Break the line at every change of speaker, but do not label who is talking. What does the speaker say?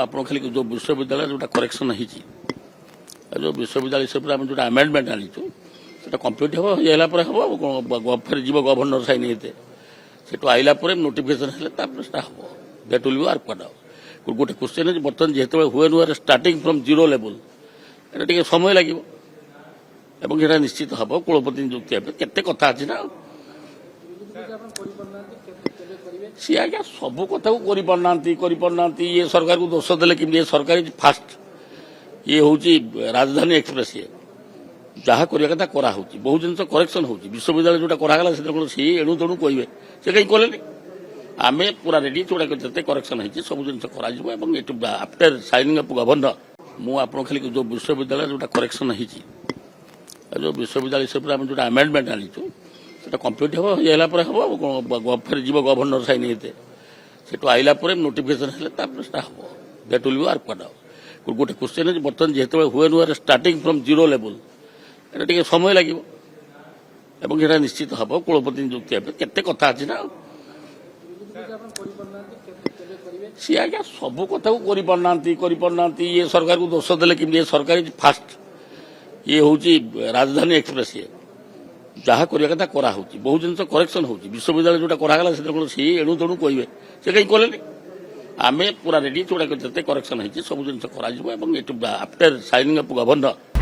आपको खाली जो विश्वविद्यालय जो करेक्शन है जो विश्वविद्यालय हिसाब से आम जो आमेंडमेंट आनीचु से कम्प्लीट हम हम फिर जीव गवर्नर साइन होते से आइला नोटिफिकेशन है हम that will be work out गोटे क्वेश्चन है बर्तमान जो हुए noir starting from zero level ये समय लगे एवं निश्चित हम कुलपति नियुक्ति केते कथा अच्छी ना सी आज्ञा सबू कथा को करना ये सरकार को दोष देले कि ये सरकार फास्ट ये हूँ राजधानी एक्सप्रेस ये जहाँ करवा कथा करा बहुत जिन करेक्शन हो विश्वविद्यालय जोटा कराला सी एणु तेणु कहे से कहीं कले आम पूरा रेडी जोड़ा जिते करेक्शन है सब जिन आफ्टर साइनिंग अप गवर्नर मुझे खाली जो विश्वविद्यालय जोटा करेक्शन है जो विश्वविद्यालय हिसाब से आम जो आमेंडमेंट आनीचु से कम्प्लीट हम हम फिर जीव गवर्नर साइन होते से आइला नोटिफिकेशन है हम that will be work out गोटे क्वेश्चन है बर्तमान जो हुए noir starting from zero level ये समय लगे एवं निश्चित हम कुलपति नियुक्ति केते कथा अच्छी ना सी आज्ञा सबू कथा को करना ये सरकार को दोष देले कि ये सरकार फास्ट ये हूँ राजधानी एक्सप्रेस ये जहाँ करवा कथा करा बहुत जिन करेक्शन हो विश्वविद्यालय जोटा कराला सी एणु तेणु कहे से कहीं कले आम पूरा रेडी जोड़ा जिते करेक्शन है सब जिन आफ्टर साइनिंग अप गवर्नर